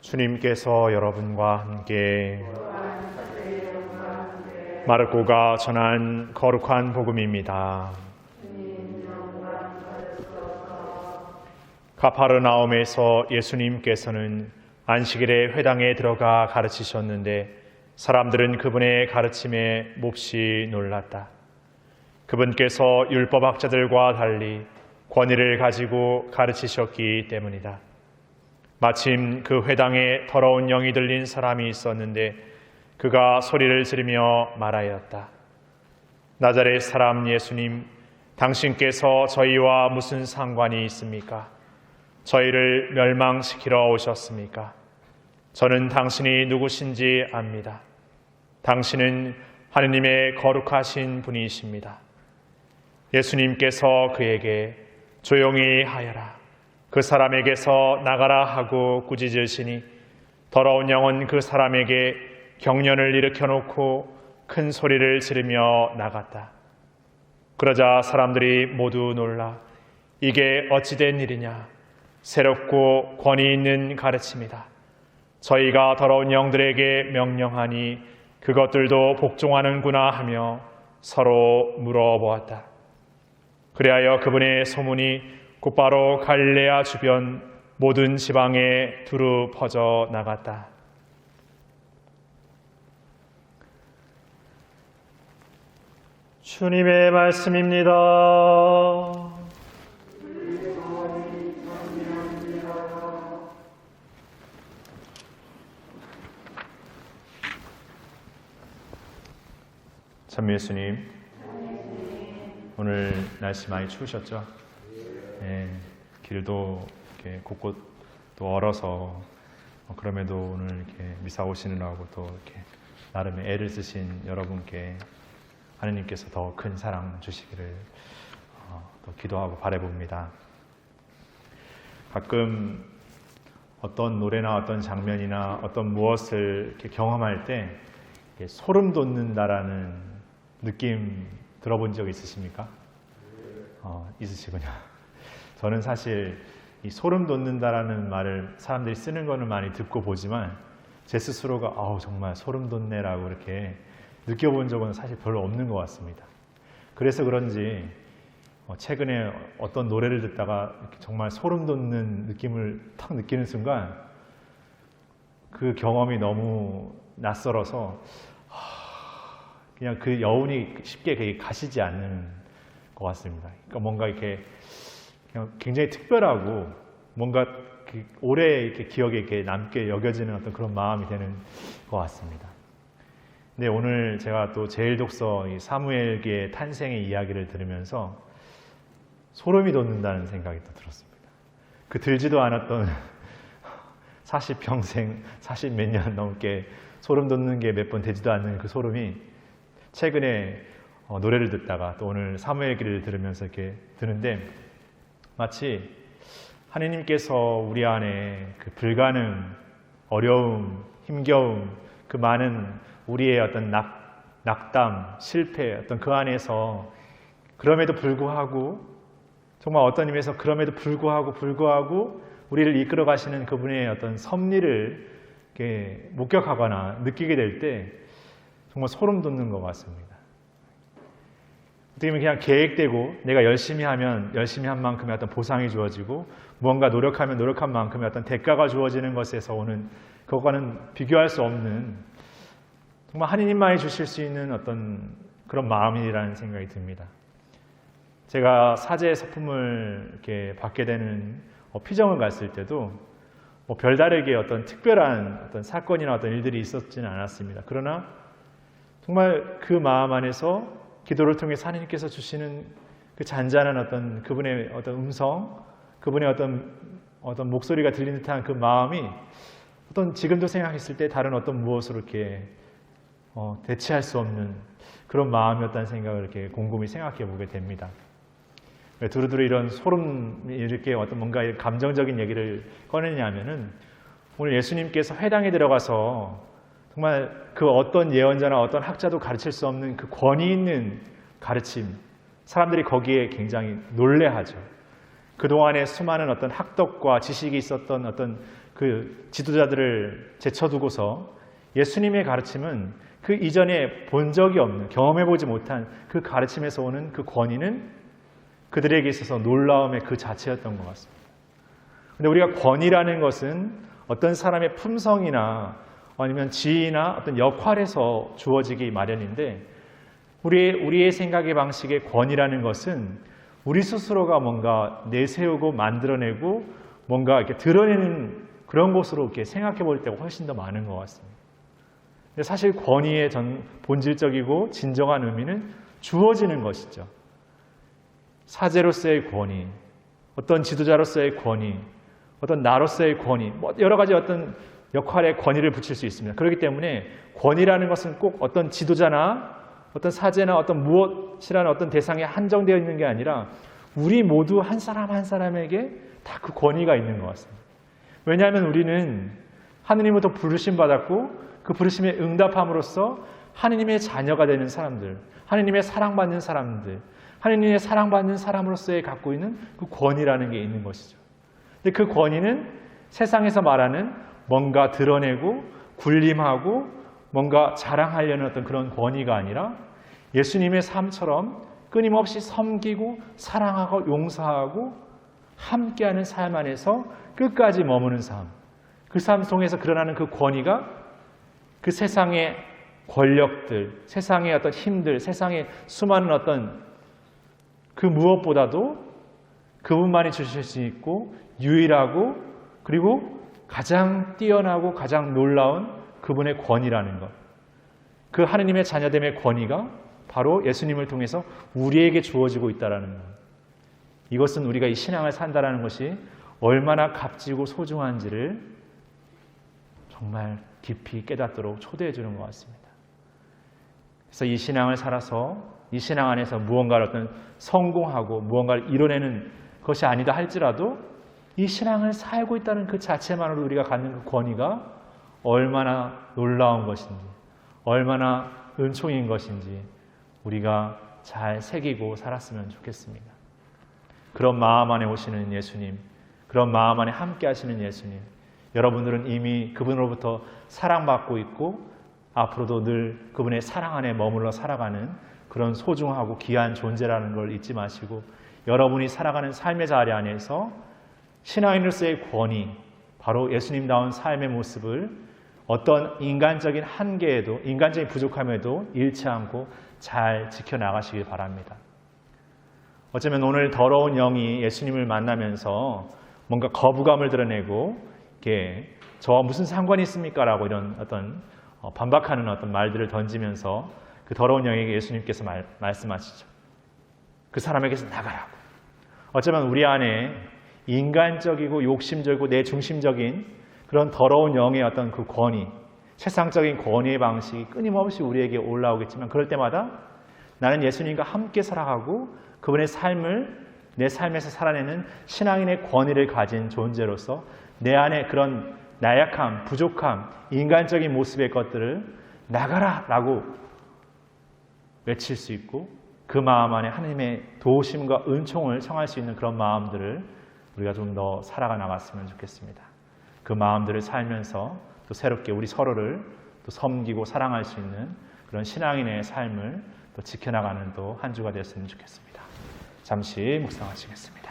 주님께서 여러분과 함께 마르코가 전한 거룩한 복음입니다. 가파르나움에서 예수님께서는 안식일에 회당에 들어가 가르치셨는데 사람들은 그분의 가르침에 몹시 놀랐다. 그분께서 율법학자들과 달리 권위를 가지고 가르치셨기 때문이다. 마침 그 회당에 더러운 영이 들린 사람이 있었는데 그가 소리를 지르며 말하였다. 나자렛 사람 예수님, 당신께서 저희와 무슨 상관이 있습니까? 저희를 멸망시키러 오셨습니까? 저는 당신이 누구신지 압니다. 당신은 하느님의 거룩하신 분이십니다. 예수님께서 그에게 조용히 하여라, 그 사람에게서 나가라 하고 꾸짖으시니 더러운 영은 그 사람에게 경련을 일으켜 놓고 큰 소리를 지르며 나갔다. 그러자 사람들이 모두 놀라 이게 어찌된 일이냐, 새롭고 권위 있는 가르침이다. 저희가 더러운 영들에게 명령하니 그것들도 복종하는구나 하며 서로 물어보았다. 그리하여 그분의 소문이 곧바로 갈릴레아 주변 모든 지방에 두루 퍼져 나갔다. 주님의 말씀입니다. 참 예수님, 오늘 날씨 많이 추우셨죠? 네, 길도 이렇게 곳곳 또 얼어서 그럼에도 오늘 이렇게 미사 오시느라고 또 이렇게 나름의 애를 쓰신 여러분께 하느님께서 더 큰 사랑 주시기를 또 기도하고 바라봅니다. 가끔 어떤 노래나 어떤 장면이나 어떤 무엇을 이렇게 경험할 때 소름 돋는다라는 느낌 들어본 적 있으십니까? 있으시군요. 저는 사실 이 소름 돋는다라는 말을 사람들이 쓰는 거는 많이 듣고 보지만 제 스스로가 정말 소름 돋네라고 이렇게 느껴본 적은 사실 별로 없는 것 같습니다. 그래서 그런지 최근에 어떤 노래를 듣다가 정말 소름 돋는 느낌을 탁 느끼는 순간 그 경험이 너무 낯설어서 그냥 그 여운이 쉽게 가시지 않는 것 같습니다. 그러니까 뭔가 이렇게 그냥 굉장히 특별하고 뭔가 오래 이렇게 기억에 이렇게 남게 여겨지는 어떤 그런 마음이 되는 것 같습니다. 근데 오늘 제가 또 제1독서 사무엘기의 탄생의 이야기를 들으면서 소름이 돋는다는 생각이 또 들었습니다. 그 들지도 않았던 40평생, 40몇 년 넘게 소름 돋는 게 몇 번 되지도 않는 그 소름이 최근에 노래를 듣다가 또 오늘 사무엘기를 들으면서 이렇게 드는데 마치 하느님께서 우리 안에 그 불가능, 어려움, 힘겨움, 그 많은 우리의 어떤 낙담, 실패, 어떤 그 안에서 그럼에도 불구하고 정말 어떤 의미에서 그럼에도 불구하고 우리를 이끌어 가시는 그분의 어떤 섭리를 이렇게 목격하거나 느끼게 될 때 정말 소름 돋는 것 같습니다. 어떻게 보면 그냥 계획되고 내가 열심히 하면 열심히 한 만큼의 어떤 보상이 주어지고 무언가 노력하면 노력한 만큼의 어떤 대가가 주어지는 것에서 오는 그것과는 비교할 수 없는 정말 하느님만이 주실 수 있는 어떤 그런 마음이라는 생각이 듭니다. 제가 사제 서품을 이렇게 받게 되는 피정을 갔을 때도 별다르게 어떤 특별한 어떤 사건이나 어떤 일들이 있었지는 않았습니다. 그러나 정말 그 마음 안에서 기도를 통해서 하느님께서 주시는 그 잔잔한 어떤 그분의 어떤 음성, 그분의 어떤 목소리가 들리는 듯한 그 마음이 어떤 지금도 생각했을 때 다른 어떤 무엇으로 이렇게 대체할 수 없는 그런 마음이었다는 생각을 이렇게 곰곰이 생각해 보게 됩니다. 왜 두루두루 이런 소름이 이렇게 어떤 뭔가 감정적인 얘기를 꺼내냐면은 오늘 예수님께서 회당에 들어가서 정말 그 어떤 예언자나 어떤 학자도 가르칠 수 없는 그 권위 있는 가르침, 사람들이 거기에 굉장히 놀래하죠. 그동안에 수많은 어떤 학덕과 지식이 있었던 어떤 그 지도자들을 제쳐두고서 예수님의 가르침은 그 이전에 본 적이 없는, 경험해보지 못한 그 가르침에서 오는 그 권위는 그들에게 있어서 놀라움의 그 자체였던 것 같습니다. 근데 우리가 권위라는 것은 어떤 사람의 품성이나 아니면 지위나 어떤 역할에서 주어지기 마련인데, 우리의 생각의 방식의 권위라는 것은 우리 스스로가 뭔가 내세우고 만들어내고 뭔가 이렇게 드러내는 그런 것으로 이렇게 생각해 볼 때가 훨씬 더 많은 것 같습니다. 근데 사실 권위의 본질적이고 진정한 의미는 주어지는 것이죠. 사제로서의 권위, 어떤 지도자로서의 권위, 어떤 나로서의 권위, 여러 가지 어떤 역할에 권위를 붙일 수 있습니다. 그렇기 때문에 권위라는 것은 꼭 어떤 지도자나 어떤 사제나 어떤 무엇이라는 어떤 대상에 한정되어 있는 게 아니라 우리 모두 한 사람 한 사람에게 다 그 권위가 있는 것 같습니다. 왜냐하면 우리는 하느님으로부터 부르심 받았고 그 부르심에 응답함으로써 하느님의 자녀가 되는 사람들, 하느님의 사랑받는 사람들, 하느님의 사랑받는 사람으로서의 갖고 있는 그 권위라는 게 있는 것이죠. 근데 그 권위는 세상에서 말하는 뭔가 드러내고 군림하고 뭔가 자랑하려는 어떤 그런 권위가 아니라 예수님의 삶처럼 끊임없이 섬기고 사랑하고 용서하고 함께하는 삶 안에서 끝까지 머무는 삶, 그 삶 속에서 드러나는 그 권위가 그 세상의 권력들, 세상의 어떤 힘들, 세상의 수많은 어떤 그 무엇보다도 그분만이 주실 수 있고 유일하고 그리고 가장 뛰어나고 가장 놀라운 그분의 권위라는 것, 그 하느님의 자녀됨의 권위가 바로 예수님을 통해서 우리에게 주어지고 있다는 것. 이것은 우리가 이 신앙을 산다는 것이 얼마나 값지고 소중한지를 정말 깊이 깨닫도록 초대해 주는 것 같습니다. 그래서 이 신앙을 살아서 이 신앙 안에서 무언가를 어떤 성공하고 무언가를 이뤄내는 것이 아니다 할지라도 이 신앙을 살고 있다는 그 자체만으로 우리가 갖는 그 권위가 얼마나 놀라운 것인지, 얼마나 은총인 것인지 우리가 잘 새기고 살았으면 좋겠습니다. 그런 마음 안에 오시는 예수님, 그런 마음 안에 함께 하시는 예수님, 여러분들은 이미 그분으로부터 사랑받고 있고 앞으로도 늘 그분의 사랑 안에 머물러 살아가는 그런 소중하고 귀한 존재라는 걸 잊지 마시고 여러분이 살아가는 삶의 자리 안에서 신앙인으로서의 권위, 바로 예수님다운 삶의 모습을 어떤 인간적인 한계에도, 인간적인 부족함에도 잃지 않고 잘 지켜나가시길 바랍니다. 어쩌면 오늘 더러운 영이 예수님을 만나면서 뭔가 거부감을 드러내고 이게 저와 무슨 상관이 있습니까? 라고 이런 어떤 반박하는 어떤 말들을 던지면서 그 더러운 영에게 예수님께서 말씀하시죠. 그 사람에게서 나가라고. 어쩌면 우리 안에 인간적이고 욕심적이고 내 중심적인 그런 더러운 영의 어떤 그 권위, 세상적인 권위의 방식이 끊임없이 우리에게 올라오겠지만 그럴 때마다 나는 예수님과 함께 살아가고 그분의 삶을 내 삶에서 살아내는 신앙인의 권위를 가진 존재로서 내 안에 그런 나약함, 부족함, 인간적인 모습의 것들을 나가라 라고 외칠 수 있고 그 마음 안에 하나님의 도우심과 은총을 청할 수 있는 그런 마음들을 우리가 좀 더 살아가 나갔으면 좋겠습니다. 그 마음들을 살면서 또 새롭게 우리 서로를 또 섬기고 사랑할 수 있는 그런 신앙인의 삶을 또 지켜나가는 또 한 주가 되었으면 좋겠습니다. 잠시 묵상하시겠습니다.